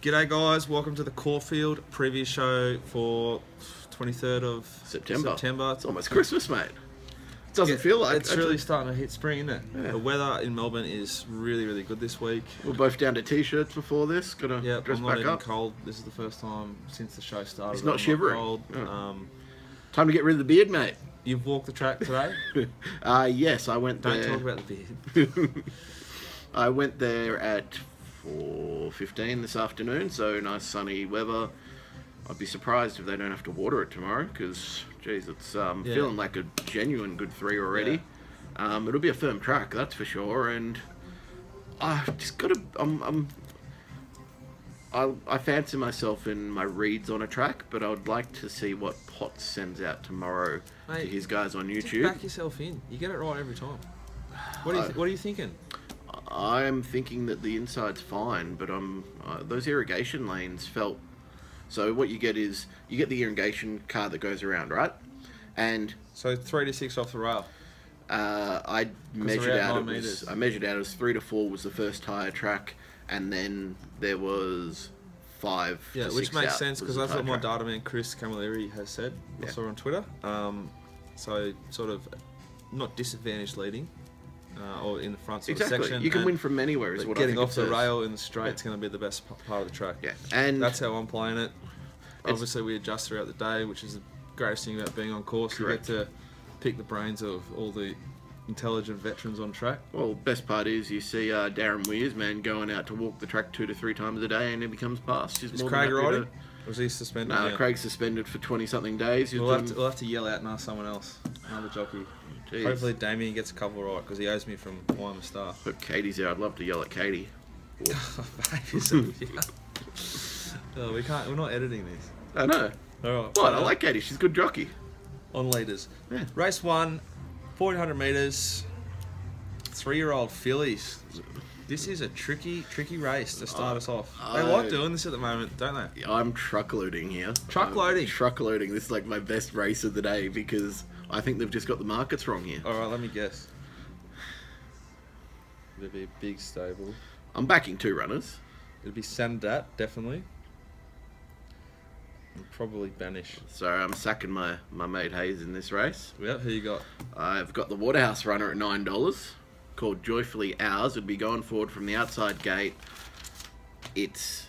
G'day guys, welcome to the Caulfield preview show for 23rd of September. It's almost Christmas, mate. It doesn't feel like it's really starting to hit spring, isn't it? Yeah. The weather in Melbourne is really good this week. We're both down to t-shirts before this. Gotta dress I'm not back even up. cold. This is the first time since the show started. It's not shivering. Cold. Oh. Time to get rid of the beard, mate. You've walked the track today? Yes, I went there. Don't talk about the beard. I went there at 4:15 this afternoon, so nice sunny weather. I'd be surprised if they don't have to water it tomorrow, because, geez, it's feeling like a genuine good 3 already. Yeah. It'll be a firm track, that's for sure, and I've just got to... I fancy myself in my reads on a track, but I would like to see what Potts sends out tomorrow to his guys on YouTube. Back yourself in. You get it right every time. What are you thinking? I'm thinking that the inside's fine, but those irrigation lanes felt... So what you get is, you get the irrigation car that goes around, right? And... So 3 to 6 off the rail? I measured out it was 3 to 4 was the first tyre track, and then there was 5 to 6 which makes out sense, because that's what my data man Chris Camilleri has said. I saw on Twitter. So sort of not disadvantaged leading. Or in the front sort of section. You can win from anywhere is what I think. Getting off the rail in the straight is going to be the best part of the track. Yeah, and that's how I'm playing it. Obviously, we adjust throughout the day, which is the greatest thing about being on course. Correct. You get to pick the brains of all the intelligent veterans on track. Well, best part is you see Darren Weirs, man, going out to walk the track 2 to 3 times a day, and he becomes past. Is Craig riding? Or was he suspended? No, Craig's suspended for 20-something days. We'll have to yell out and ask someone else, another jockey. Jeez. Hopefully Damien gets a couple right, because he owes me from one star. Hope Katie's there. I'd love to yell at Katie. Oh, we can't. We're not editing this. I know. All right. What? I like Katie. She's a good jockey. On leaders. Yeah. Race 1, 1400 metres. 3-year-old fillies. This is a tricky race to start us off. They like doing this at the moment, don't they? I'm truck loading here. Truck loading? Truck loading. This is like my best race of the day, because I think they've just got the markets wrong here. Alright, let me guess. It'll be a big stable. I'm backing 2 runners. It'll be Sandat, definitely. And probably Banish. So I'm sacking my mate Hayes in this race. Yeah, who you got? I've got the Waterhouse runner at $9, called Joyfully Ours. It'd be going forward from the outside gate. Its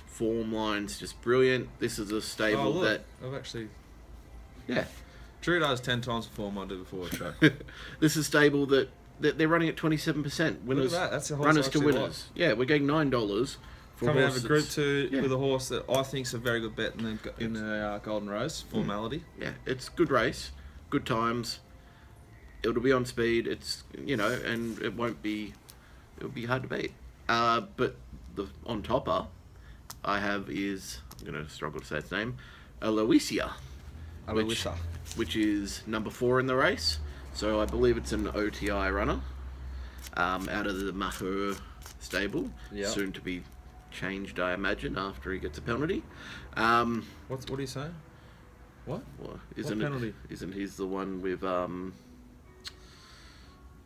form line's just brilliant. This is a stable that... I've actually... Yeah. Drew does 10 times the form I do before a track. This is a stable that they're running at 27%. Winners, look at that. That's a horse runners to winners. Like. Yeah, we're getting $9 for coming a out horse of a Group 2 with a horse that I think is a very good bet in the Golden Rose formality. Yeah, it's good race, good times. It'll be on speed. It's and it'll be hard to beat. But the on topper I have is, I'm gonna struggle to say its name, Aloysia. Which is number 4 in the race. So I believe it's an OTI runner out of the Maher stable. Yep. Soon to be changed, I imagine, after he gets a penalty. What are you saying? What? Well, what penalty? Isn't he the one with the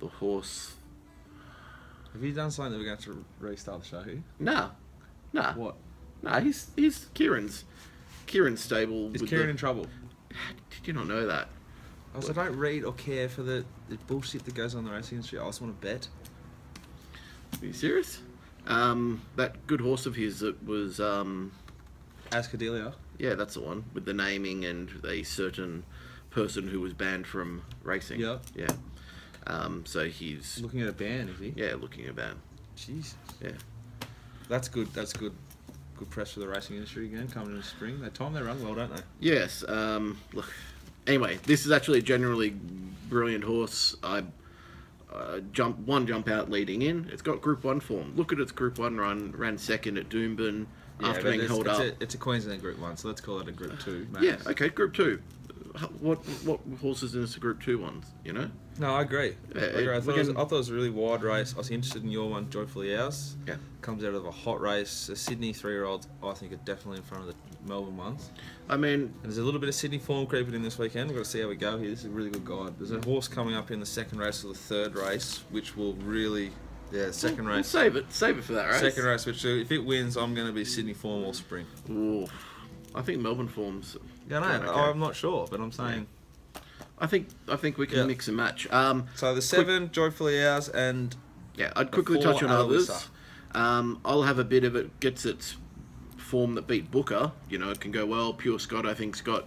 horse? Have you done something that we're going to restart the show here? Nah. What? Nah, he's Kieran's stable. Is Kieran in trouble? Did you not know that? I don't read or care for the bullshit that goes on in the racing industry. I just want to bet. Are you serious? That good horse of his that was... Ascadelia? Yeah, that's the one. With the naming and a certain person who was banned from racing. Yep. Yeah. So he's... Looking at a ban, is he? Yeah, looking at a ban. Jesus. Yeah. That's good. That's good. Good press for the racing industry again, coming in the spring. They run well, don't they? Yes. Look. Anyway, this is actually a generally brilliant horse. I jump out leading in. It's got Group 1 form. Look at its Group 1 run. Ran second at Doomben after being held up. It's a Queensland Group 1, so let's call it a Group 2. Max. Yeah. Okay. Group 2. What horses in the Group 2 ones? No, I agree. Yeah, I thought it was a really wide race. I was interested in your one, Joyfully Ours. Yeah. Comes out of a hot race. The Sydney 3-year-olds, I think, are definitely in front of the Melbourne ones. I mean... And there's a little bit of Sydney form creeping in this weekend. We've got to see how we go here. This is a really good guide. There's a horse coming up in the second race or the third race, which will really Yeah, second We'll race. save it for that race. Second race, which if it wins, I'm going to be Sydney form or spring. Ooh, I think Melbourne forms. Yeah, no, okay. I'm not sure, but I'm saying. I think we can mix and match. So the 7 Joyfully Ours and yeah, I'd quickly 4 touch on others. Aloisa. I'll have a bit of it. Gets its form that beat Booker. You know, it can go well. Pure Scott, I think's got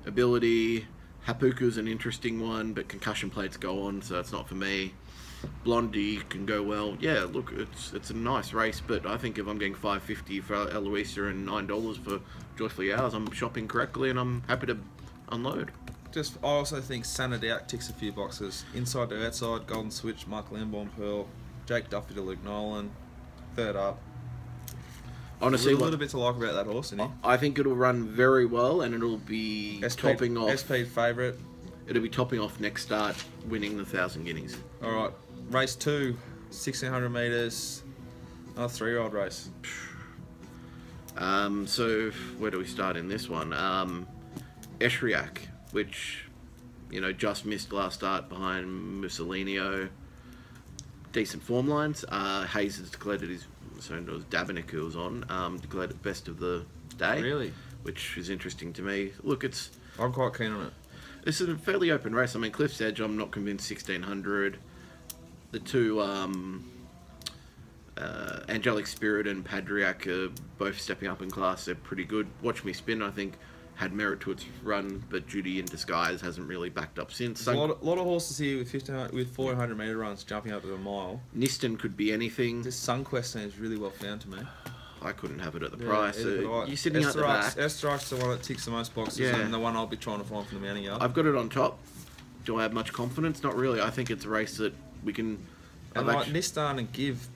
ability. Hapuku's an interesting one, but concussion plates go on, so it's not for me. Blondie can go well. Yeah, look, it's a nice race, but I think if I'm getting $5.50 for Aloisa and $9 for Joyfully Ours, I'm shopping correctly, and I'm happy to unload. I also think Sanad Out ticks a few boxes. Inside to outside, Golden Switch, Mark Lamborn Pearl, Jake Duffy to Luke Nolan, third up. Honestly, a little bit to like about that horse, isn't he? I think it'll run very well, and it'll be topping off. SP favourite. It'll be topping off next start, winning the 1,000 guineas. All right, race 2, 1,600 metres, another 3-year-old race. So where do we start in this one? Eshriak, which, you know, just missed last start behind Mussolinio. Decent form lines. Hayes has declared it it was Dabinik who was on, declared it best of the day. Really? Which is interesting to me. Look, I'm quite keen on it. This is a fairly open race. I mean, Cliff's Edge, I'm not convinced 1,600. The two, Angelic Spirit and Padriac are both stepping up in class. They're pretty good. Watch Me Spin, I think, had merit to its run, but Judy in Disguise hasn't really backed up since. A lot of horses here with 1,400 metre runs jumping up to a mile. Niston could be anything. This Sunquest seems really well found to me. I couldn't have it at the price. You're sitting out the back. S-Strike's the one that ticks the most boxes, and the one I'll be trying to find from the mounting yard. I've got it on top. Do I have much confidence? Not really. I think it's a race that we can... And like Nistan and Give,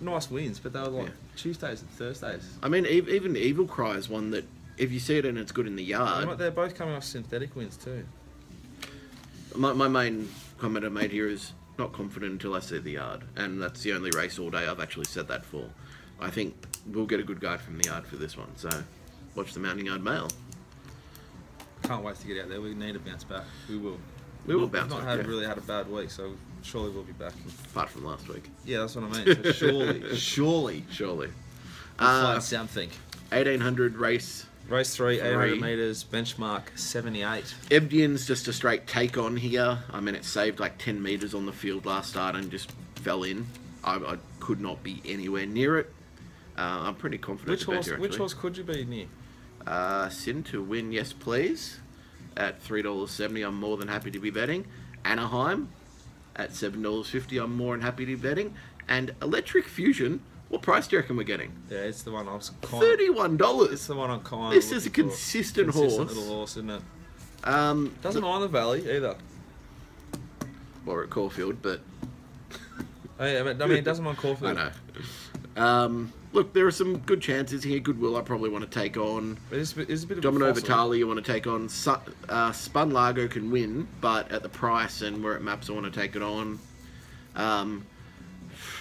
nice wins, but they were like Tuesdays and Thursdays. I mean, even Evil Cry is one that, if you see it and it's good in the yard... They're both coming off synthetic wins too. My main comment I made here is not confident until I see the yard, and that's the only race all day I've actually said that for. I think we'll get a good guide from the yard for this one, so watch the Mounting Yard Mail. Can't wait to get out there. We need to bounce back. We will. We will bounce back. We've not really had a bad week, so surely we'll be back. Apart from last week. Yeah, that's what I mean. So surely. We'll find something. 1,800 race. Race 3, 800 metres, benchmark 78. Ebdian's just a straight take on here. I mean, it saved like 10 metres on the field last start and just fell in. I could not be anywhere near it. I'm pretty confident. Which horse could you be near? Sin to win, yes please. At $3.70, I'm more than happy to be betting. Anaheim at $7.50, I'm more than happy to be betting. And Electric Fusion, what price do you reckon we're getting? Yeah, it's the one I was $31. It's the one I'm kind of. This is a consistent horse. Little horse, isn't it? Doesn't mind the Valley either. Or at Caulfield, but. I mean, it doesn't mind Caulfield. I know. Look, there are some good chances here. Goodwill, I probably want to take on. It's a bit of Domino a Vitale, you want to take on. Spun Largo can win, but at the price and where it maps, I want to take it on.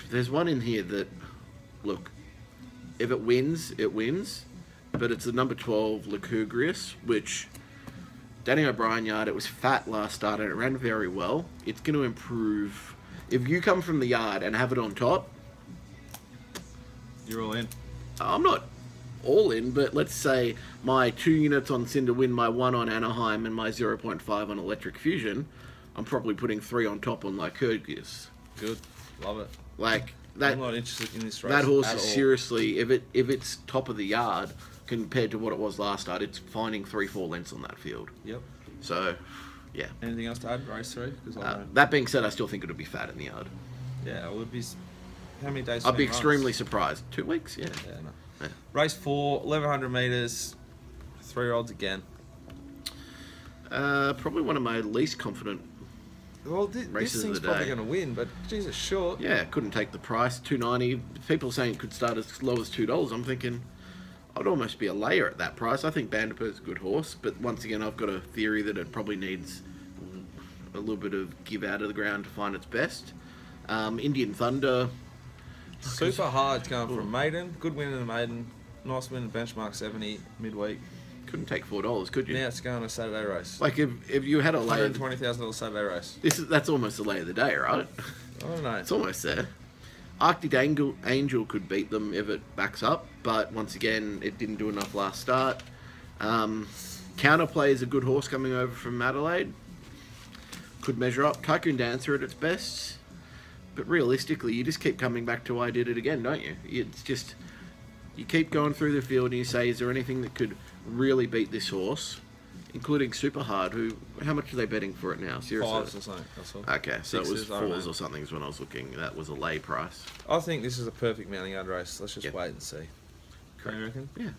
There's one in here that, look, if it wins, it wins. But it's the number 12, Lucubrious, which Danny O'Brien yard, it was fat last start and it ran very well. It's going to improve. If you come from the yard and have it on top, you're all in. I'm not all in, but let's say my 2 units on Cinder win, my 1 on Anaheim, and my 0.5 on Electric Fusion, I'm probably putting 3 on top on Lycurgus. Good. Love it. Like, that, I'm not interested in this race. That horse is seriously, if it's top of the yard compared to what it was last start, it's finding 3-4 lengths on that field. Yep. So, yeah. Anything else to add, race 3? That being said, I still think it'll be fat in the yard. Yeah, it would be. How many days? I'd be extremely surprised. 2 weeks, yeah. Yeah, no. Yeah. Race 4, 1,100 metres, 3-year-olds again. Probably one of my least confident. Well, this thing's probably going to win, but Jesus, short. Yeah, couldn't take the price. $2.90. People saying it could start as low as $2. I'm thinking I'd almost be a layer at that price. I think Bandipur's a good horse, but once again, I've got a theory that it probably needs a little bit of give out of the ground to find its best. Indian Thunder. Super hard going from maiden. Good win in the maiden. Nice win in benchmark 70 midweek. Couldn't take $4, could you? Now it's going to a Saturday race. Like if you had a layer, $120,000 Saturday race. That's almost the lay of the day, right? I don't know. It's almost there. Arctic Angel could beat them if it backs up, but once again, it didn't do enough last start. Counterplay is a good horse coming over from Adelaide. Could measure up. Tycoon Dancer at its best. But realistically, you just keep coming back to I Did It Again, don't you? It's just... You keep going through the field and you say, is there anything that could really beat this horse? Including Super Hard, who... How much are they betting for it now? Seriously? 5s or something, that's all. Okay, so it was 6s, I don't 4s know. or something when I was looking. That was a lay price. I think this is a perfect mounting yard race. Let's just Yep. wait and see. Correct. You reckon? Yeah.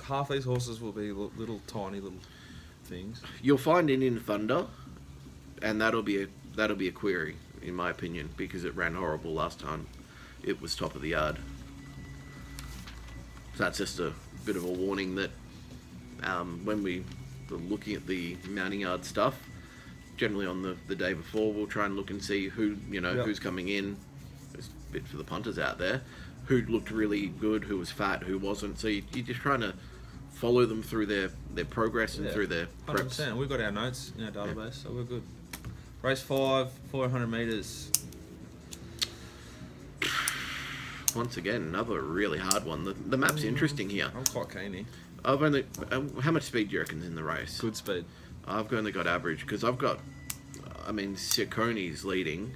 Half these horses will be little tiny little things. You'll find Indian Thunder, and that'll be a query, in my opinion, because it ran horrible last time. It was top of the yard. So that's just a bit of a warning that when we were looking at the mounting yard stuff, generally on the day before, we'll try and look and see who, Yep. who's coming in. There's a bit for the punters out there. Who looked really good, who was fat, who wasn't. So you're just trying to follow them through their progress and through their preps. 100%. We've got our notes in our database, so we're good. Race 5, 400 metres. Once again, another really hard one. The map's interesting here. I'm quite keen here. I've only... how much speed do you reckon's in the race? Good speed. I've only got average, because I've got... I mean, Cicconi's leading.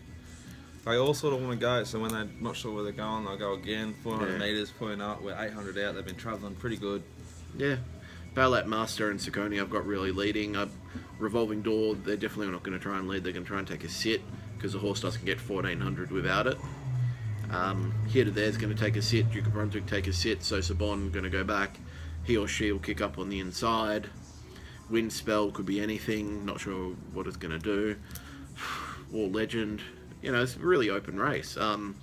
They all sort of want to go, so when they're not sure where they're going, they'll go again. 400 Yeah. metres, pulling up. We're 800 out. They've been travelling pretty good. Yeah. Ballet Master and Cicconi I've got really leading. Revolving Door, they're definitely not going to try and lead. They're going to try and take a sit, because the horse doesn't get 1400 without it. Here to There's going to take a sit. Duke of Brunswick take a sit. So Sabon going to go back. He or she will kick up on the inside. Wind Spell could be anything. Not sure what it's going to do. War Legend. It's a really open race. On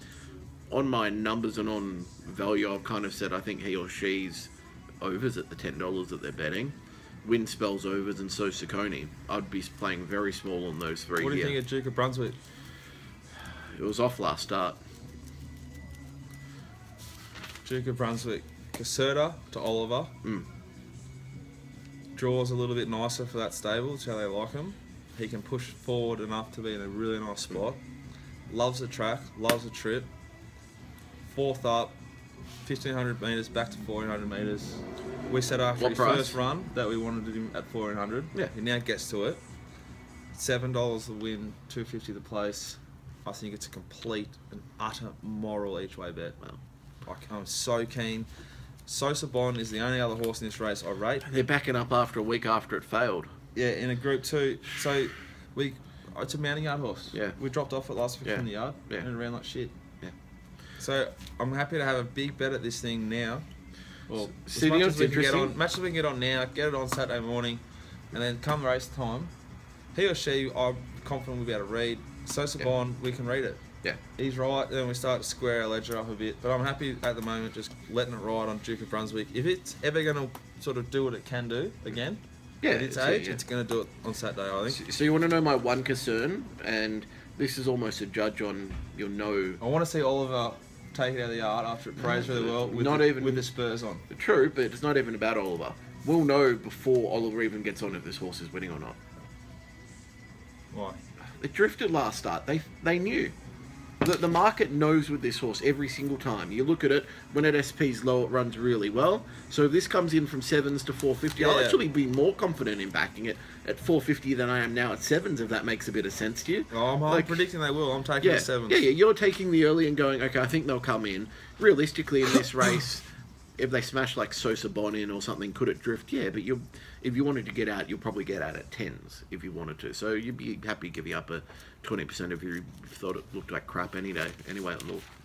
my numbers and on value, I've kind of said I think he or she's overs at the $10 that they're betting. Wind Spell's overs, and so Cicconi. I'd be playing very small on those three. What do you here. think of Duke of Brunswick? It was off last start. Duke of Brunswick. Caserta to Oliver. Draws a little bit nicer for that stable. It's how they like him. He can push forward enough to be in a really nice spot. Loves the track. Loves the trip. 4th up. 1500 metres back to 1400 metres. We said after What his price? first run that we wanted him at 1400. Yeah. He now gets to it. $7 the win, 250 the place. I think it's a complete and utter moral each way bet. Wow. I'm so keen. Sosa Bond is the only other horse in this race I rate. They're backing up after a week after it failed. Yeah, in a Group 2. So it's a mounting yard horse. Yeah. We dropped off it last week Yeah. from the yard Yeah. and it ran like shit. Yeah. So I'm happy to have a big bet at this thing now. Well, See, as much you know as we what's can get interesting? on, much as we can get on now, get it on Saturday morning, and then come race time, he or she, I'm confident we'll be able to read. Sosa Bond, we can read it. Yeah. He's right, then we start to square our ledger up a bit. But I'm happy at the moment just letting it ride on Duke of Brunswick. If it's ever going to sort of do what it can do again, Yeah, at its it's- age, yeah. it's going to do it on Saturday, I think. So you want to know my one concern, and this is almost a judge on your no. I want to see Oliver take it out of the yard after it prays really well with, Not the, even- with the spurs on. True, but it's not even about Oliver. We'll know before Oliver even gets on if this horse is winning or not. Why? It drifted last start. They knew. The market knows with this horse every single time. You look at it, when it SP's low, it runs really well. So if this comes in from 7s to 450, I'll Yeah. actually be more confident in backing it at 450 than I am now at 7s, if that makes a bit of sense to you. Oh, I'm Like- predicting they will. I'm taking Yeah, the 7s. yeah. You're taking the early and going, okay, I think they'll come in. Realistically, in this race, if they smash like Sosa Bon in or something, could it drift? Yeah, but if you wanted to get out, you'll probably get out at 10s if you wanted to. So you'd be happy giving up a 20% if you thought it looked like crap anyway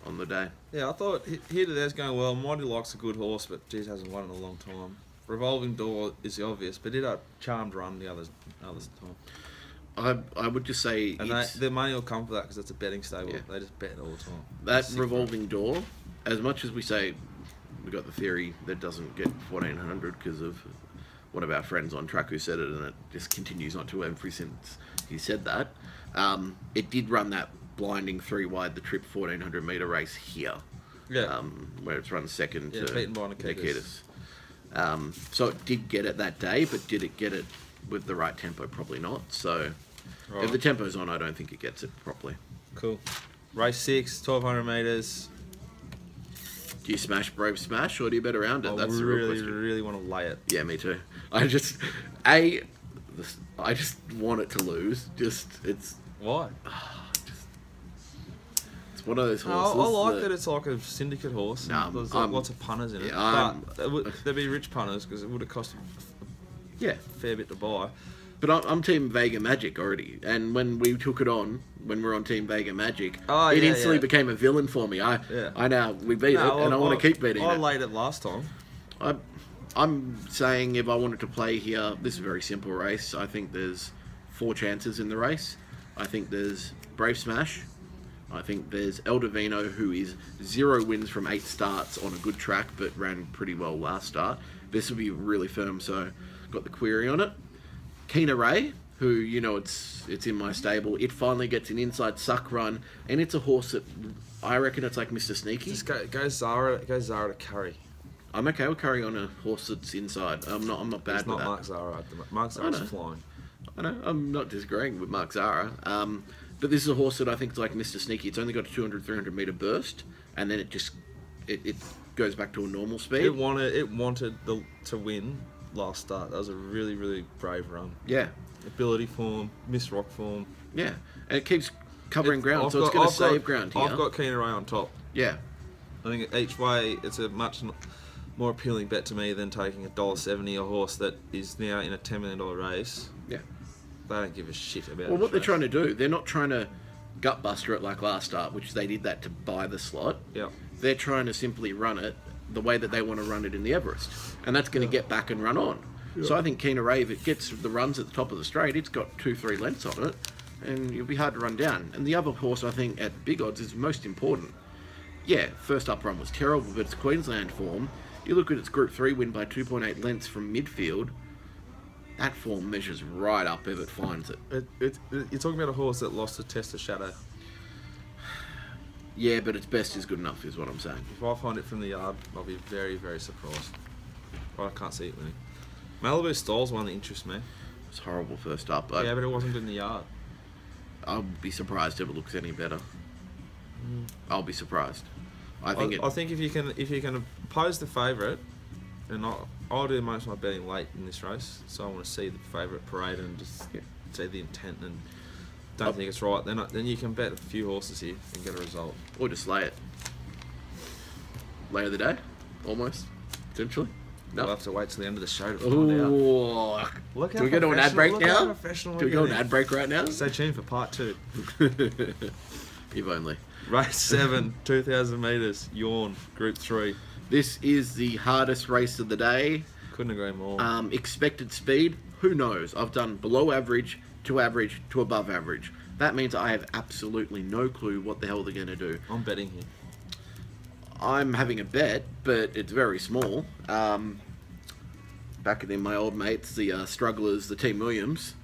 on the day. Yeah, I thought Here to There's going well. Mighty Like's a good horse, but geez, hasn't won in a long time. Revolving Door is the obvious, but did a charmed run the other time. I would just say And the money will come for that because it's a betting stable. Yeah. They just bet all the time. that Sick Revolving Door, as much as we say we got the theory that doesn't get 1400 because of one of our friends on track who said it, and it just continues on to every since he said that. It did run that blinding 3 wide the trip 1400 metre race here. Yeah. Where it's run second Yeah, to beaten by Nikitas. So it did get it that day, but did it get it with the right tempo? Probably not. So Right. if the tempo's on, I don't think it gets it properly. Cool. Race 6, 1200 metres. Do you smash Brave Smash or do you bet around it? That's the real really, question. really want to lay it. Yeah, me too. I just want it to lose. It's Why? it's one of those No, horses. I like that it's like a syndicate horse. No, There's like lots of punters in it. Yeah, but there'd be rich punters because it would have cost yeah. a fair bit to buy. But I'm Team Vega Magic already, and when we took it on, when we were on Team Vega Magic, Oh, it yeah, instantly yeah. became a villain for me. I know we beat it, and I want to keep beating I it. laid it last time. I'm saying if I wanted to play here, this is a very simple race. I think there's 4 chances in the race. I think there's Brave Smash. I think there's El Divino, who is 0 wins from 8 starts on a good track, but ran pretty well last start. This will be really firm, so got the query on it. Keena Ray, who, you know, it's in my stable. It finally gets an inside suck run, and it's a horse that I reckon it's like Mr. Sneaky. Just go Zara to Curry. I'm okay with carrying on a horse that's inside. I'm not bad It's with not that. Mark Zara. Mark Zara's flying. I know, I'm not disagreeing with Mark Zara. But this is a horse that I think is like Mr. Sneaky. It's only got a 200, 300 metre burst, and then it goes back to a normal speed. It wanted to win last start. That was a really, really brave run. Yeah. Ability form, Miss Rock form. Yeah. And it keeps covering ground, so it's going to save ground here. I've got Keena Ray on top. Yeah. I think each way it's a much more appealing bet to me than taking $1.70 a horse that is now in a $10 million race. Yeah. They don't give a shit about it. Well, what they're trying to do, they're not trying to gutbuster it like last start, which they did that to buy the slot. Yeah. They're trying to simply run it the way that they want to run it in the Everest. And that's going to get back and run on. Yeah. So I think Keena Ray, if it gets the runs at the top of the straight, it's got 2-3 lengths on it, and it'll be hard to run down. And the other horse, I think, at big odds is most important. Yeah, first up run was terrible, but it's Queensland form. You look at its Group 3 win by 2.8 lengths from midfield. That form measures right up if it finds it. You're talking about a horse that lost a test of Shadow. Yeah, but its best is good enough, is what I'm saying. If I find it from the yard, I'll be very, very surprised. But I can't see it winning. Malibu Style's one that interests me. It's horrible first up. Yeah, but it wasn't in the yard. I'll be surprised if it looks any better. I'll be surprised. I think if you can oppose the favourite, and I'll do most of my betting late in this race, so I want to see the favourite parade and just see the intent, and don't think it's right. Then you can bet a few horses here and get a result. Or just lay it. Lay of the day, almost, essentially. No. We'll have to wait till the end of the show to find out. Look, do we go to an ad break now? Do we go to an ad break right now? Stay tuned for part 2. If only. Race 7, 2,000 metres, Yawn, Group 3. This is the hardest race of the day. Couldn't agree more. Expected speed, who knows? I've done below average to above average. That means I have absolutely no clue what the hell they're going to do. I'm betting here. I'm having a bet, but it's very small. Back in my old mates, the strugglers, the Team Williams.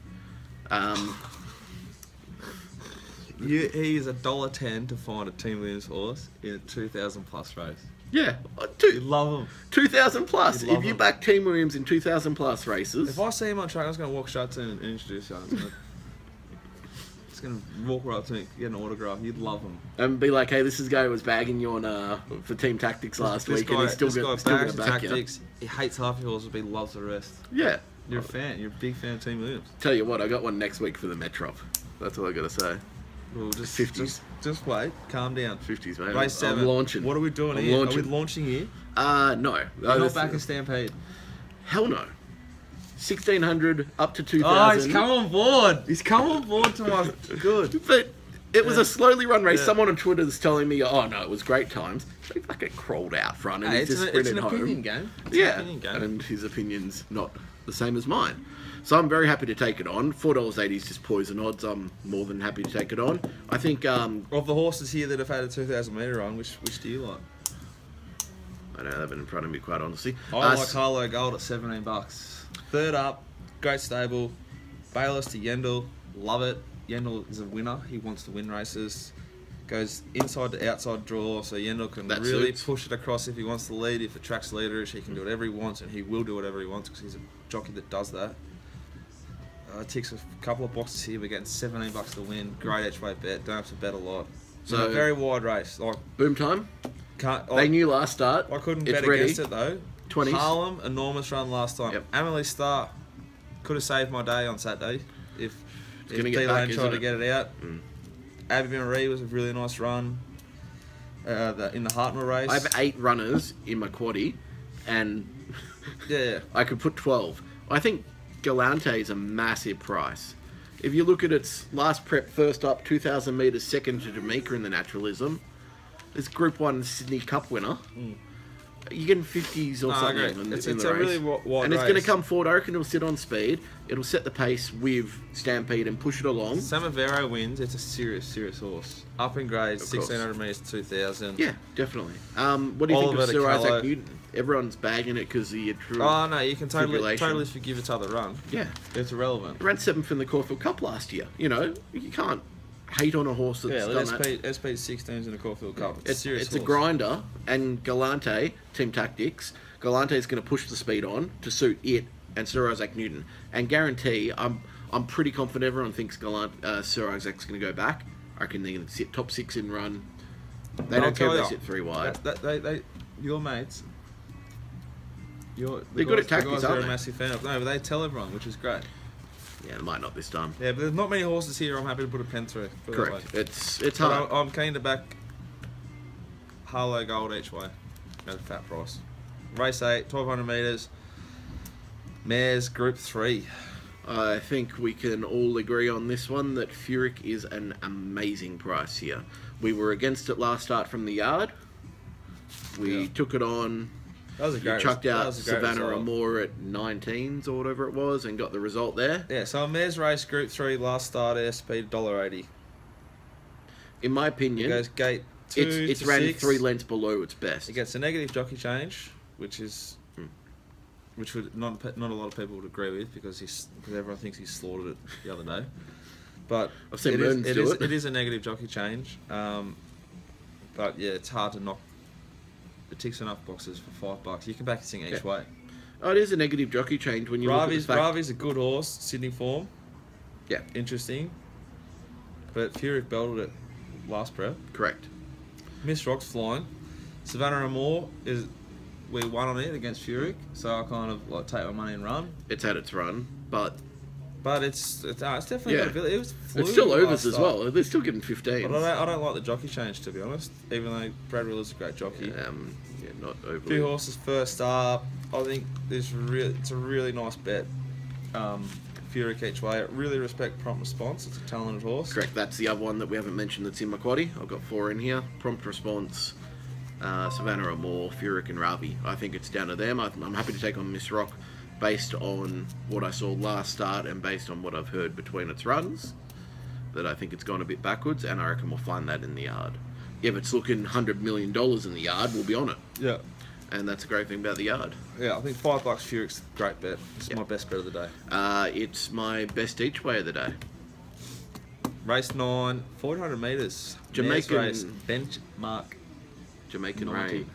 He is $1.10 to find a Team Williams horse in a 2,000 plus race. Yeah, You love him. 2,000 plus. If you back Team Williams in 2,000 plus races, If I see him on track, I'm just going to walk straight to him and introduce you. Just going to walk right up to him, get an autograph. You'd love him. and be like, hey, this is guy who was bagging you on for Team Tactics last week, and he's still going to back tactics. He hates half your horses, but he loves the rest. you. Yeah. You're a fan. You're a big fan of Team Williams. Tell you what, I got one next week for the Metrop. That's all I got to say. Well, just 50s. Just wait. Calm down. 50s, mate. Race 7. I'm launching. What are we doing I'm here? launching. Are we launching here? No. You're not back in Stampede. Hell no. 1,600 up to 2,000. Oh, he's come on board. He's come on board to my good. But it was a slowly run race. Yeah. Someone on Twitter is telling me, oh no, it was great times. They fucking crawled out front and Hey, he just sprinted it's an home. opinion game. It's Yeah, an opinion game. and his opinion's not the same as mine. So I'm very happy to take it on. $4.80 is just poison odds. I'm more than happy to take it on. I think Of the horses here that have had a 2,000 metre run, which do you like? I don't have it in front of me, quite honestly. I like Harlow Gold at $17. Third up, great stable. Bayless to Yendel, love it. Yendel is a winner. He wants to win races. Goes inside to outside draw, so Yendel can That really suits. push it across if he wants to lead. If the track's leaderish, he can do whatever he wants, and he will do whatever he wants because he's a jockey that does that. Ticks a couple of boxes here. We're getting $17 to win. Great each way bet. Don't have to bet a lot. So So- a very wide race. Like Boom time. can't. They knew last start. I couldn't It's bet ready. against it though. 20s. Harlem, enormous run last time. Yep. Amelie Star could have saved my day on Saturday if gonna get D-Lane back, tried isn't to it? get it out. Abby Marie was a really nice run. In the Hartnell race. I have 8 runners in my quaddie, and yeah. I could put 12. I think Galante is a massive price. If you look at its last prep, first up, 2,000 metres, second to Jamaica in the naturalism. This Group 1 Sydney Cup winner. You're getting 50s or No, I something agree. in It's the a race. really wide and it's going to race. come forward. I reckon it'll sit on speed. It'll set the pace with Stampede and push it along. Samavero wins. It's a serious horse. Up in grade, Of course. 1600 metres to 2,000. Yeah, definitely. What do you Oliver think of Sir DiCarlo. Isaac Newton? Everyone's bagging it because of your true Oh no, you can tribulation. totally forgive its other run. Yeah. It's irrelevant. He ran 7th in the Caulfield Cup last year. You know, you can't hate on a horse that's Yeah, done that. SP 16s in the Caulfield Cup. It's a serious It's a horse. grinder, and Galante, Team Tactics, Galante is going to push the speed on to suit it and Sir Isaac Newton. And guarantee, I'm pretty confident everyone thinks Sir Isaac's going to go back. I reckon they're going to sit top 6 in run. They But I'll don't care tell if they you, sit 3 wide. Your mates. They're good at tactics, the guys aren't are a they? massive fan of. No, but they tell everyone, which is great. Yeah, it might not this time. Yeah, but there's not many horses here I'm happy to put a pen through. Put it that Correct. way. It's But hard. I'm keen to back Harlow Gold each way at a fat price. Race 8, 1200 metres. Mares Group 3. I think we can all agree on this one that Furyk is an amazing price here. We were against it last start from the yard. We took it on. That was a You great chucked that out was a great Savannah result. Amore at 19s or whatever it was and got the result there. Yeah, so a Mares race Group 3 last start SP $1.80. In my It opinion, goes gate 2 it's to ran 6. 3 lengths below its best. It gets a negative jockey change, which would not a lot of people would agree with because everyone thinks he slaughtered it the other day. But I've seen it is, Mertens it do is, it. it is a negative jockey change. But yeah, it's hard to knock. It ticks enough boxes for $5. You can back this thing each way. Oh, it is a negative jockey change when you look at the fact. Ravi's a good horse, Sydney form. Yeah, Interesting. But Furyk belted it last prep. correct. Miss Rock's flying. Savannah Amore we won on it against Furyk, so I kind of like take my money and run. It's had its run, but It's definitely Yeah. got ability. It was it's still fluid overs last as start. well. They're still getting 15. But I don't like the jockey change, to be honest. Even though Brad Willer's a great jockey. Yeah, not overly. Few horses first up. I think it's a really nice bet. Furyk each way. Really respect prompt response. It's a talented horse. Correct. That's the other one that we haven't mentioned that's in my quaddie. I've got 4 in here. Prompt Response, Savannah Amore, Furyk and Ravi. I think it's down to them. I'm happy to take on Miss Rock based on what I saw last start and based on what I've heard between its runs. That I think it's gone a bit backwards, and I reckon we'll find that in the yard. If it's looking $100 million in the yard, we'll be on it. Yeah. And that's a great thing about the yard. Yeah, I think $5 Furyk's a great bet. It's my best bet of the day. It's my best each way of the day. Race 9, 1400 metres. Jamaican- Mares race, benchmark Jamaican 90. Rain.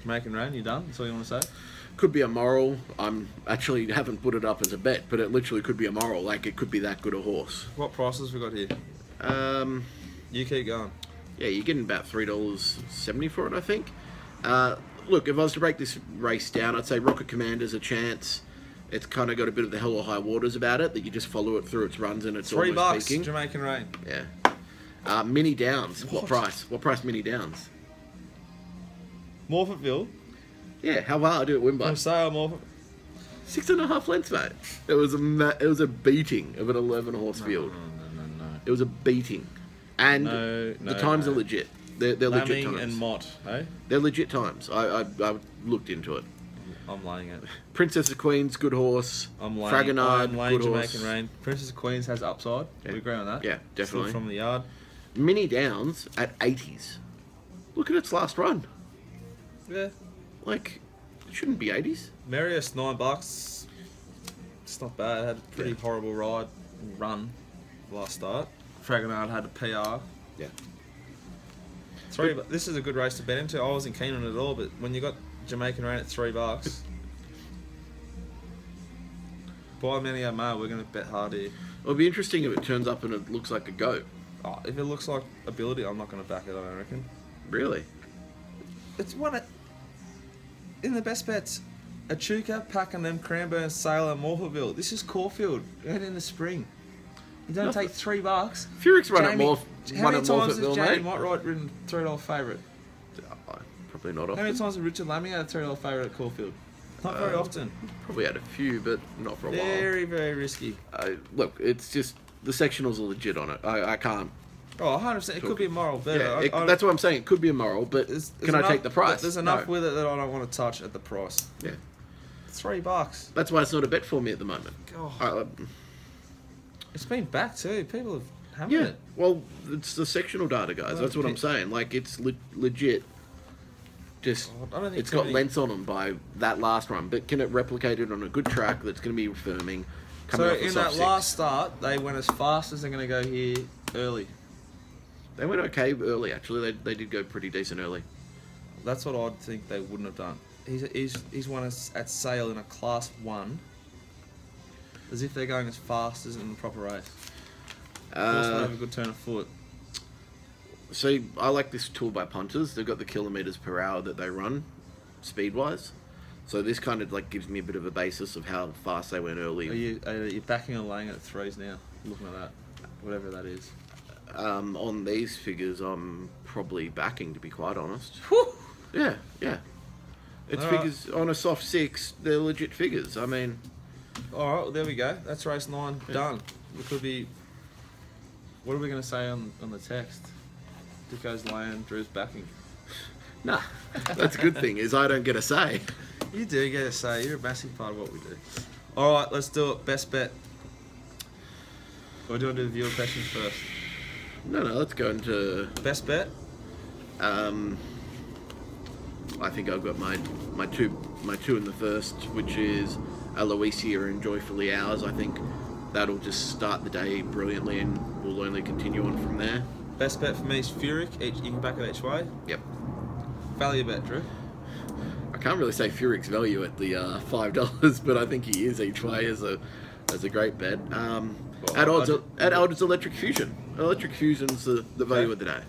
Jamaican Rain, you done? That's all you want to say? Could be a moral. I'm actually haven't put it up as a bet, but it literally could be a moral. Like it could be that good a horse. What prices we got here? You keep going. Yeah, you're getting about $3.70 for it, I think. Look, if I was to break this race down, I'd say Rocket Commander's a chance. It's kind of got a bit of the hell or high waters about it, that you just follow it through its runs and it's $3 almost peaking. Jamaican Rain. Yeah. Mini Downs. What What? price? What price Mini Downs? Morphettville. Yeah, how hard did it win by? From sale, Morphet. 6.5 lengths, mate. It was a beating of an 11 horse field. No. It was a beating, and the times are legit. They're legit Lambing times. and Mott, hey? They're legit times. I looked into it. I'm laying it. Princess of Queens, good horse. I'm laying Fragonard, Jamaican good horse. Rain. Princess of Queens has upside. Yeah. We agree on that. Yeah, definitely. Still from the yard. Mini Downs at 80s. Look at its last run. Yeah. Like, it shouldn't be 80s. Marius, $9. It's not bad. Had a pretty horrible run last start. Fragonard had a PR. Yeah. This is a good race to bet into. I wasn't keen on it at all, but when you got Jamaican Rain at $3, By Manio Mail, we're going to bet hard here. It'll be interesting if it turns up and it looks like a goat. Oh, if it looks like ability, I'm not going to back it, I don't reckon. Really? It's one of... In the best bets, Echuca, Pakenham, Cranbourne, Sailor, Morphettville. This is Caulfield. Head in the spring. You don't take $3. Furyks run at How many times Morphettville, has Jamie mate. Whitewright ridden $3 favourite? Probably not often. How many times has Richard Lamy had a $3 favourite at Caulfield? Not very often. Probably had a few, but not for a while. Very, very risky. Look, it's just the sectionals are legit on it. I can't. Oh, 100%. It could be a moral bet. Yeah, that's what I'm saying. It could be a moral, but can I take the price? There's enough with it that I don't want to touch at the price. Yeah. $3. That's why it's not a bet for me at the moment. God. It's been back too. People have hammered it. Well, it's the sectional data, guys. That's what I'm saying. Like, it's legit. Just, I don't think it's got lengths on them by that last run, but can it replicate it on a good track that's going to be firming? So in that last start, they went as fast as they're going to go here early. They went okay early, actually. They did go pretty decent early. That's what I'd think they wouldn't have done. He's won at Sale in a Class 1, as if they're going as fast as in the proper race. Of course, they have a good turn of foot. So I like this tool by punters. They've got the kilometres per hour that they run, speed-wise. So this kind of like gives me a bit of a basis of how fast they went early. Are you backing or laying at 3s now? Looking at that, whatever that is. On these figures, I'm probably backing, to be quite honest. Whew. Yeah. It's All figures on a soft 6. They're legit figures. I mean, all right, well, there we go. That's race 9 done. It could be. What are we going to say on the text? Dicko's laying, Drew's backing. nah. That's a good thing, is I don't get a say. You do get a say. You're a massive part of what we do. All right, let's do it. Best bet. Or do you want to do the viewer questions first? No, let's go into best bet. I think I've got my two in the first, which is Aloysia and Joyfully Ours. I think that'll just start the day brilliantly, and we'll only continue on from there. Best bet for me is Furyk. You can back it each way. Yep. Value bet, Drew. I can't really say Furyk's value at the $5, but I think he is each way as a great bet. At odds, Electric Fusion. Electric Fusion's the value of the day.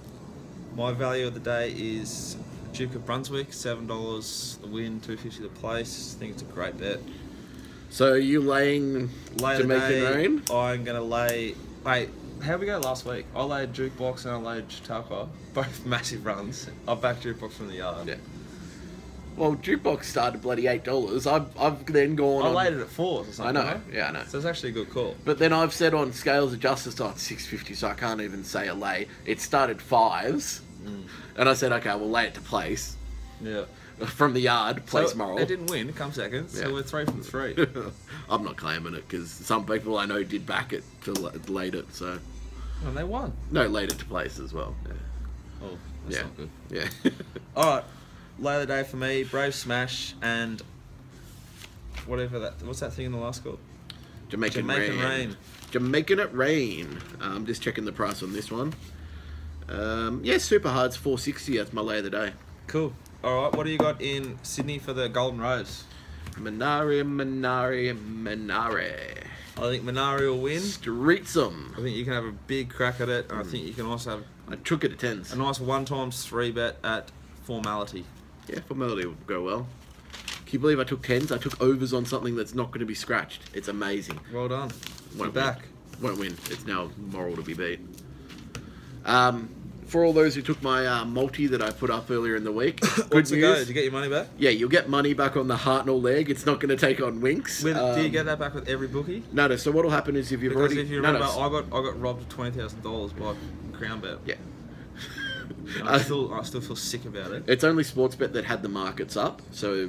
My value of the day is Duke of Brunswick, $7 the win, $2.50 the place. I think it's a great bet. So are you laying Jamaican Rain? I'm going to lay... Wait, how'd we go last week? I laid Jukebox and I laid Chautauqua. Both massive runs. I backed Jukebox from the yard. Yeah. Well, Jukebox started bloody $8. I've then gone... I laid it at 4 or something. I know, yeah, I know. So it's actually a good call. But then I've said on Scales of Justice, it's $6.50, so I can't even say a lay. It started 5s, and I said, okay, we'll lay it to place. Yeah. From the yard, place so moral. It didn't win, it comes second, so we're 3 from 3. I'm not claiming it, because some people I know did back it to laid it, so... And they won. No, laid it to place as well. Yeah. Oh, that's not good. Yeah. Alright. Lay of the day for me, Brave Smash and whatever that... What's that thing in the last called? Jamaican Rain. Jamaican it Rain. Just checking the price on this one. Super hard's $4.60. That's my lay of the day. Cool. Alright, what do you got in Sydney for the Golden Rose? Minari. I think Minari will win. Streetsome. I think you can have a big crack at it, and I think you can also have... I took it at 10s. A nice 1x3 bet at Formality. Yeah, Formality will go well. Can you believe I took 10s? I took overs on something that's not going to be scratched. It's amazing. Well done. Won't back. Won't win. It's now moral to be beat. For all those who took my multi that I put up earlier in the week, What's the go? Did you get your money back? Yeah, you'll get money back on the Hartnell leg. It's not going to take on Winks. Do you get that back with every bookie? No. So what'll happen is if you've because already... if you remember, I got robbed of $20,000 by Crown Bet. Yeah. I still feel sick about it. It's only Sportsbet that had the markets up, so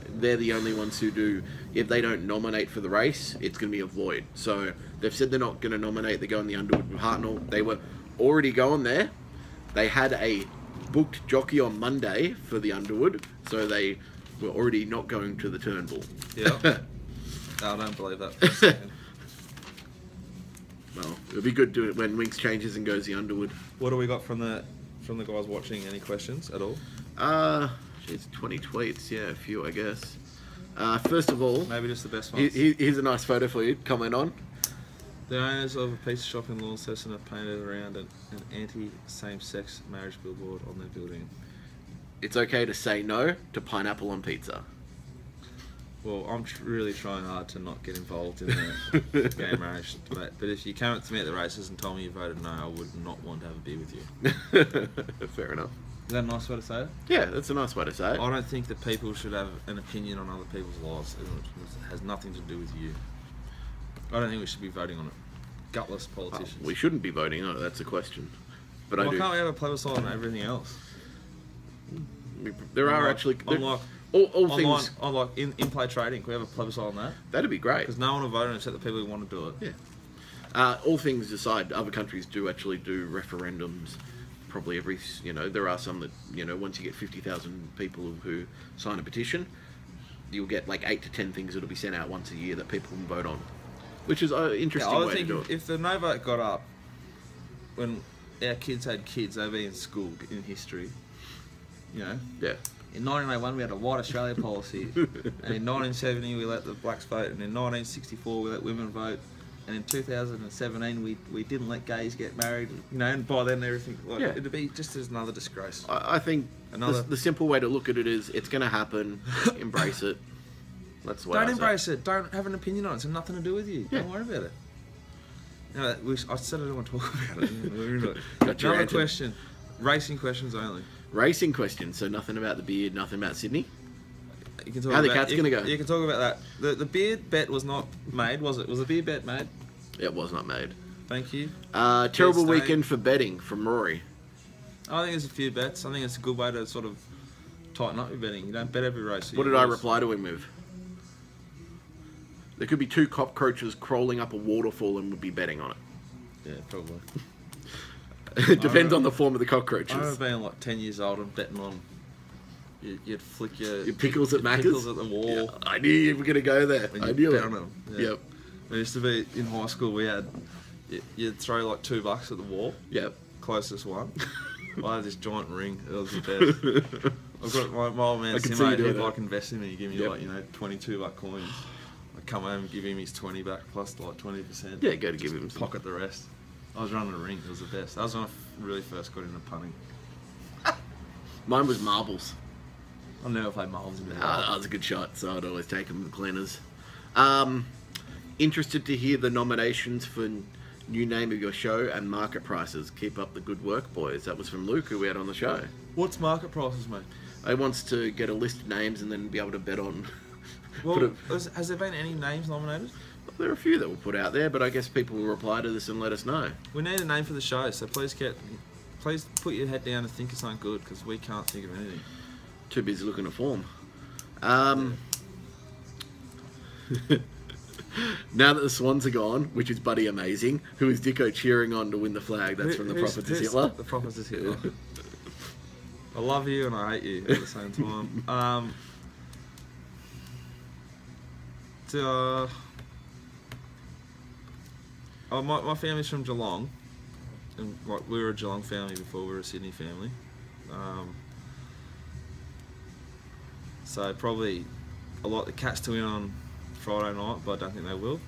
they're the only ones who do. If they don't nominate for the race, it's going to be a void. So they've said they're not going to nominate. They're going the Underwood with Hartnell. They were already going there. They had a booked jockey on Monday for the Underwood, so they were already not going to the Turnbull. Yeah. No, I don't believe that for a second. Well, it'll be good to when Winks changes and goes the Underwood. What do we got from the guys watching? Any questions at all? It's 20 tweets. Yeah, a few, I guess. First of all, Maybe just the best ones. here's a nice photo for you. Comment on. The owners of a pizza shop in Launceston have painted around an anti-same-sex marriage billboard on their building. It's okay to say no to pineapple on pizza. Well, I'm really trying hard to not get involved in the gay marriage debate. But if you came up to me at the races and told me you voted no, I would not want to have a beer with you. Fair enough. Is that a nice way to say it? Yeah, that's a nice way to say it. I don't think that people should have an opinion on other people's lives. It has nothing to do with you. I don't think we should be voting on it. Gutless politicians. We shouldn't be voting on it, that's a question. But Why I do. can't we have a plebiscite on everything else? There are actually... all things... in-play trading, can we have a plebiscite on that? That'd be great. Because no one will vote on it except the people who want to do it. Yeah. All things aside, other countries do actually do referendums. Probably every... there are some that, once you get 50,000 people who sign a petition, you'll get like 8 to 10 things that'll be sent out once a year that people can vote on. Which is an interesting way to do it. If the no vote got up when our kids had kids, they'd be in school in history, Yeah. In 1981 we had a white Australia policy, and in 1970 we let the blacks vote, and in 1964 we let women vote, and in 2017 we didn't let gays get married, and by then everything, it'd be just as another disgrace. I think the simple way to look at it is it's going to happen, embrace it. That's the way Don't embrace it. Don't have an opinion on it. It's got nothing to do with you. Yeah. Don't worry about it. I said I don't want to talk about it. Gotcha. Another question. Racing questions only. Racing questions. So nothing about the beard, nothing about Sydney. You can talk How about, the cat's going to go? You can talk about that. The beard bet was not made, was it? Was the beard bet made? It was not made. Thank you. Terrible weekend for betting from Rory. I think there's a few bets. I think it's a good way to sort of tighten up your betting. You don't bet every race. What did I reply to him with? There could be 2 cockroaches crawling up a waterfall and would be betting on it. Yeah, probably. It depends on the form of the cockroaches. I remember being like 10 years old and betting on... You'd flick your pickles at Macca's? Pickles at the wall. Yeah, I knew you were going to go there. I knew bet it. on them. Yeah. Yep. It used to be in high school, we had... You'd throw like $2 at the wall. Yep. Closest one. I had this giant ring. It was the best. I've got my old man Simo, he'd like invest in me. He'd give me like, $22 coins. I'd come home and give him his 20 back plus like 20%. Yeah, go to give him some. Pocket the rest. I was running a ring. It was the best. That was when I really first got into punting. Mine was marbles. I've never played marbles in my life. That was a good shot, so I'd always take them with cleaners. Interested to hear the nominations for new name of your show and market prices. Keep up the good work, boys. That was from Luke, who we had on the show. What's market prices, mate? He wants to get a list of names and then be able to bet on... Well, has there been any names nominated? There are a few that we'll put out there, but I guess people will reply to this and let us know. We need a name for the show, so please put your head down and think of something good, because we can't think of anything. Too busy looking at form. Now that the Swans are gone, which is bloody amazing, who is Dicko cheering on to win the flag? That's from the Prophets is Hitler. The Prophets is Hitler. I love you and I hate you at the same time. My family's from Geelong, and like we were a Geelong family before we were a Sydney family. So probably I like the Cats to win on Friday night, but I don't think they will.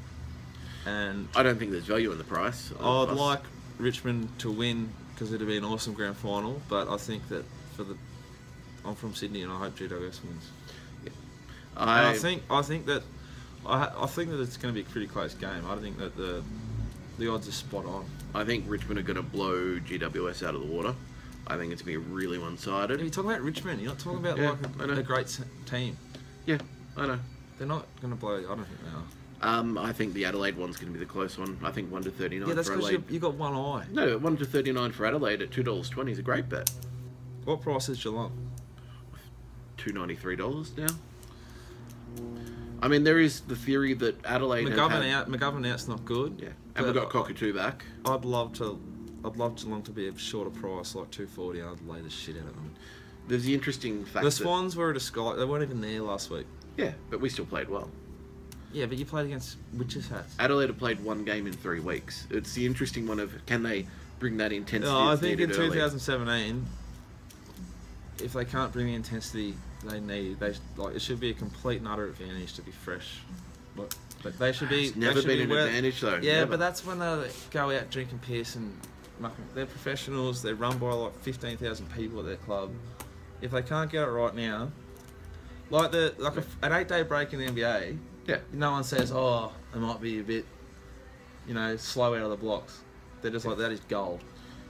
And I don't think there's value in the price. I'd like Richmond to win because it'd be an awesome grand final. But I think that I'm from Sydney and I hope GWS wins. Yeah. I think that it's going to be a pretty close game. I think that the odds are spot on. I think Richmond are going to blow GWS out of the water. I think it's going to be really one-sided. You're talking about Richmond. You're not talking about a great team. Yeah, I know. They're not going to blow. I don't think they are. I think the Adelaide one's going to be the close one. I think 1 to 39 Yeah, that's for because Adelaide. you got one eye. No, 1 to 39 for Adelaide at $2.20 is a great bet. What price is Geelong? $293 now. I mean, there is the theory that Adelaide McGovern out's not good. Yeah, and we've got Cockatoo back. I'd love Geelong to be a shorter price, like $2.40. I'd lay the shit out of them. There's the interesting fact the Swans were at a sky. They weren't even there last week. Yeah, but we still played well. Yeah, but you played against witches' hats. Adelaide have played 1 game in 3 weeks. It's the interesting one of can they bring that intensity? I think in 2017, if they can't bring the intensity they need. It should be a complete and utter advantage to be fresh. But they should be. It's never been an advantage though. Yeah, never. but that's when they go out drinking piss and they're professionals. They're run by like 15,000 people at their club. If they can't get it right now, like an 8-day break in the NBA. Yeah. No one says, oh, it might be a bit, slow out of the blocks. They're just like, that is gold.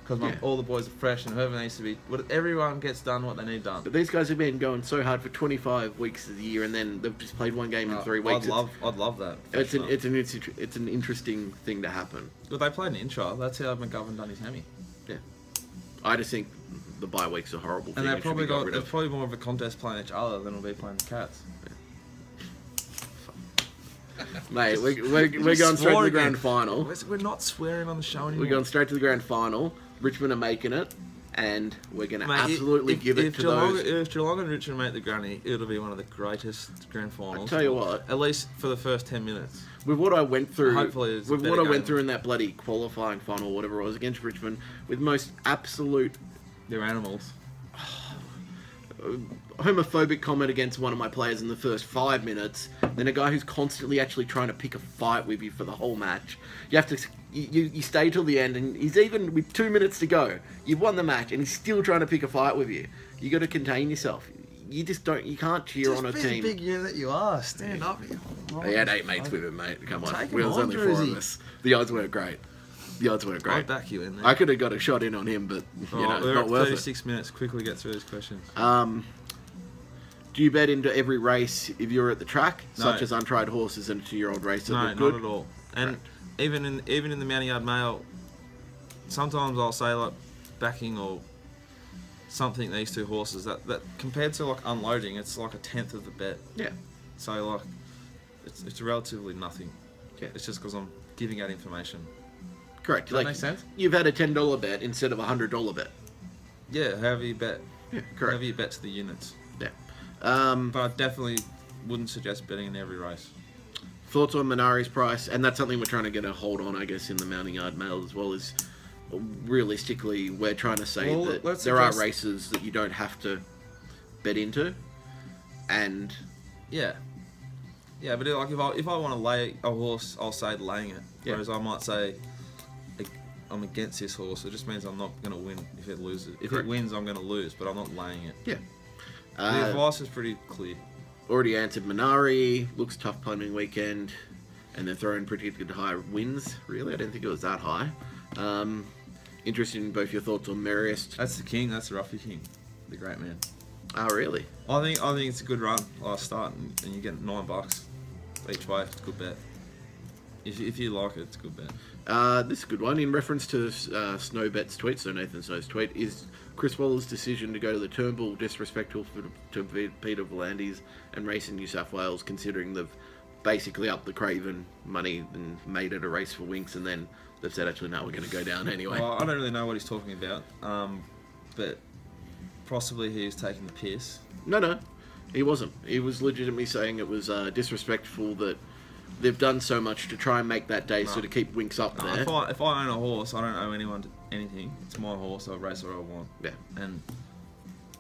Because all the boys are fresh and whoever needs to be... Everyone gets done what they need done. But these guys have been going so hard for 25 weeks of the year and then they've just played one game in 3 weeks. I'd love that. It's an interesting thing to happen. But they played an intro. That's how McGovern done his hammy. Yeah. I just think the bye weeks are horrible. And they're probably more of a contest playing each other than it'll be playing the Cats. Mate, we're going straight to the grand final. We're not swearing on the show anymore. We're going straight to the grand final. Richmond are making it, and we're going to absolutely give it to those. If Geelong and Richmond make the granny, it'll be one of the greatest grand finals. I'll tell you what. At least for the first 10 minutes. With what I went through, hopefully went through in that bloody qualifying final, whatever it was, against Richmond, with most absolute... They're animals. Homophobic comment against one of my players in the first 5 minutes, then a guy who's constantly actually trying to pick a fight with you for the whole match. You have to, you stay till the end, and he's even with 2 minutes to go. You've won the match, and he's still trying to pick a fight with you. You got to contain yourself. You just don't. You can't cheer on a team. Big unit that you are. Stand up. He had 8 mates with him, mate. Come on, Take we was only 4 of us. The odds weren't great. I'd back you in there. I could have got a shot in on him, but we're not at worth 36 minutes. Quickly get through these questions. Do you bet into every race if you're at the track, No. such as untried horses and a 2-year-old race? No, Good? not at all. And even in the Mounting Yard Mail, sometimes I'll say like backing or something these 2 horses that compared to like unloading, it's like a 10th of the bet. Yeah. So like it's relatively nothing. Yeah. It's just because I'm giving out information. Correct. Does that make sense? You've had a $10 bet instead of a $100 bet. Yeah, however you bet. Yeah, correct. However you bet to the units. Yeah. But I definitely wouldn't suggest betting in every race. Thoughts on Minari's price? And that's something we're trying to get a hold on, I guess, in the Mounting Yard Mail as well. Is realistically, we're trying to say that there are races that you don't have to bet into. And yeah, but like if I want to lay a horse, I'll say laying it. Yeah. Whereas I might say I'm against this horse. It just means I'm not going to win if it loses. If Correct. it wins, I'm going to lose, but I'm not laying it. Yeah. The advice is pretty clear. Already answered Minari. Looks tough punting weekend. And they're throwing predicted high wins. Really? I didn't think it was that high. Interested in both your thoughts on Merriest. That's the king. That's the Ruffy King. The great man. Oh, really? I think it's a good run. Last start, and you get $9 each way. It's a good bet. If you like it, it's a good bet. This is a good one. In reference to Snowbet's tweet, so Nathan Snow's tweet, is Chris Waller's decision to go to the Turnbull disrespectful to Peter Volandis and Racing New South Wales, considering they've basically upped the Craven money and made it a race for Winks, and then they've said, actually, no, we're going to go down anyway. Well, I don't really know what he's talking about, but possibly he was taking the piss. No, he wasn't. He was legitimately saying it was disrespectful that they've done so much to try and make that day so to keep Winks up there. If I own a horse, I don't owe anyone anything. It's my horse. I'll race where I want. Yeah. And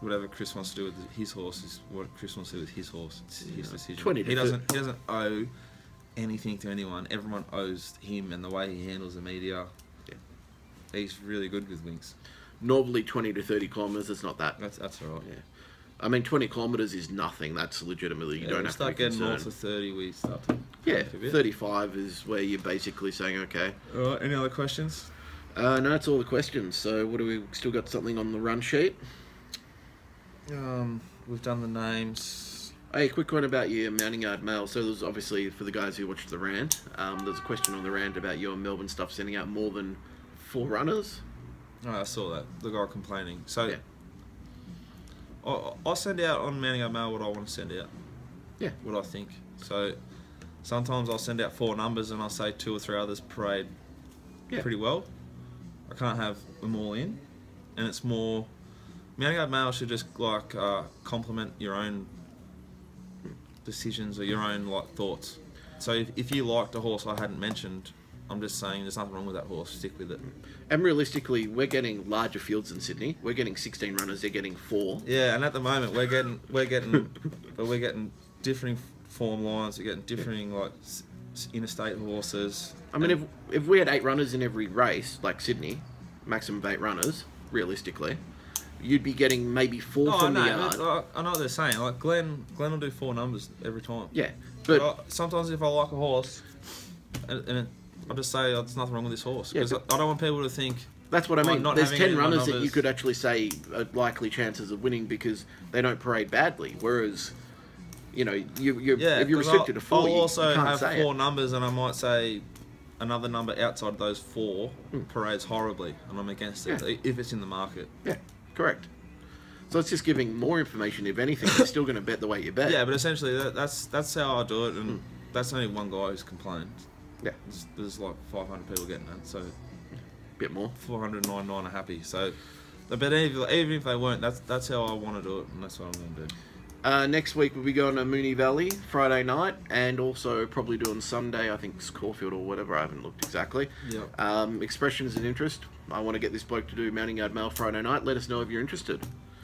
whatever Chris wants to do with his horse is what Chris wants to do with his horse. It's his decision. He doesn't owe anything to anyone. Everyone owes him and the way he handles the media. Yeah. He's really good with Winks. Normally 20 to 30 kilometres, it's not that. That's all right. Yeah. I mean, 20 kilometres is nothing. That's legitimately, you don't have to be concerned. Start getting north of 30, we start to... Yeah, 35 is where you're basically saying, okay. All right, any other questions? No, that's all the questions. So what do we... Still got something on the run sheet? We've done the names. Hey, quick one about your Mounting Yard Mail. So there's obviously, for the guys who watched the rant, there's a question on the rant about your Melbourne stuff sending out more than 4 runners. Oh, I saw that. The guy complaining. So... Yeah. I'll send out on Mounting Yard Mail what I want to send out. Yeah. What I think. So sometimes I'll send out 4 numbers and I'll say 2 or 3 others parade pretty well. I can't have them all in. And it's more... Mounting Yard Mail should just like complement your own decisions or your own like thoughts. So if you liked a horse I hadn't mentioned, I'm just saying there's nothing wrong with that horse. Stick with it. And realistically, we're getting larger fields than Sydney. We're getting 16 runners. They're getting 4. Yeah, and at the moment we're getting differing form lines. We're getting differing like interstate horses. I mean, if we had 8 runners in every race, like Sydney, maximum of 8 runners, realistically, you'd be getting maybe 4 from the yard. I know what they're saying. Like Glenn will do 4 numbers every time. Yeah, but sometimes if I like a horse, and I just say there's nothing wrong with this horse, because I don't want people to think. That's what I mean. There's 10 runners that you could actually say are likely chances of winning because they don't parade badly. Whereas, you know, if you're restricted to 4, I'll you also can't have say 4 numbers, and I might say another number outside of those 4 parades horribly, and I'm against it if it's in the market. Yeah, correct. So it's just giving more information. If anything, you're still going to bet the way you bet. Yeah, but essentially that's how I do it, and that's only one guy who's complained. Yeah, there's like 500 people getting that, so bit more. 499 are happy. So, but even if they weren't, that's how I want to do it, and that's what I'm going to do. Next week we'll be going to Moonee Valley Friday night, and also probably doing Sunday. I think it's Caulfield or whatever. I haven't looked exactly. Yeah. Expressions and interest. I want to get this bloke to do Mounting Yard Mail Friday night. Let us know if you're interested.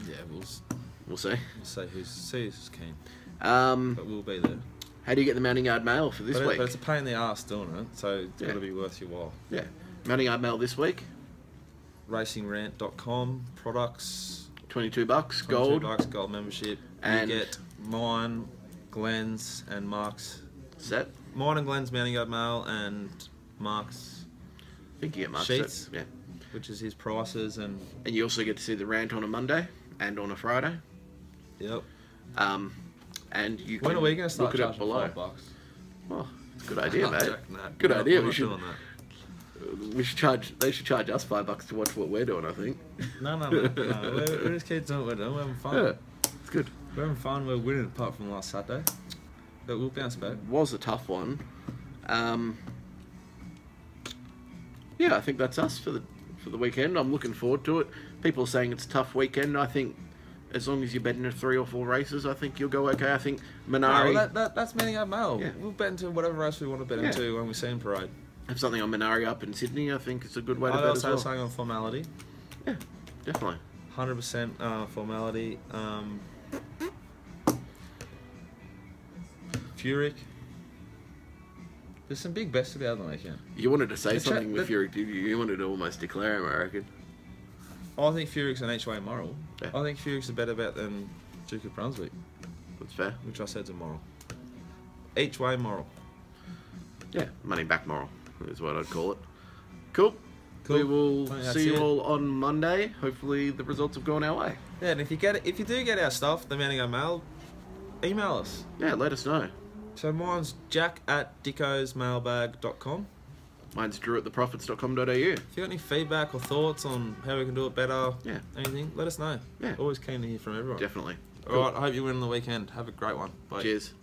Yeah, we'll see. We'll see who's keen. But we'll be there. How do you get the Mounting Yard Mail for this week? But it's a pain in the arse doing it, so it's got to be worth your while. Yeah. Mounting Yard Mail this week. RacingRant.com products. $22 gold. $22 gold membership. And you get mine, Glenn's, and Mark's set. Mine and Glenn's Mounting Yard Mail, and Mark's. I think you get Mark's sheets. Set. Yeah. Which is his prices, and you also get to see the rant on a Monday and on a Friday. Yep. And you can when are we going to start look it up below. $5? Well, it's a good idea, mate. Good idea. We should charge. They should charge us $5 to watch what we're doing. I think. No. We're just keep doing what we're doing. We're having fun. Yeah, it's good. We're having fun. We're winning apart from last Saturday, but we'll bounce back. It was a tough one. Yeah, I think that's us for the weekend. I'm looking forward to it. People are saying it's a tough weekend. I think as long as you bet into 3 or 4 races, I think you'll go okay. I think Minari... No, that's Mounting Yard Mail. Yeah. We'll bet into whatever race we want to bet into when we see him parade. Have something on Minari up in Sydney, I think it's a good way to bet as well. I'd also something on formality. Yeah, definitely. 100% formality. Furyk. There's some big bets to be out on the weekend. You wanted to say something with Furyk, you wanted to almost declare him, I reckon. I think Furyk's an each way moral. Yeah. I think Furyk's a better bet than Duke of Brunswick. That's fair. Which I said's a moral. Each way moral. Yeah, money back moral is what I'd call it. Cool. We will see you all on Monday. Hopefully the results have gone our way. Yeah, and if you do get our stuff, the Mounting Yard Mail, email us. Yeah, let us know. So mine's jack@dickosmailbag.com. Mine's drew@theprofits.com.au. If you got any feedback or thoughts on how we can do it better, anything, let us know. Yeah. Always keen to hear from everyone. Definitely. Alright, I hope you win on the weekend. Have a great one. Bye. Cheers.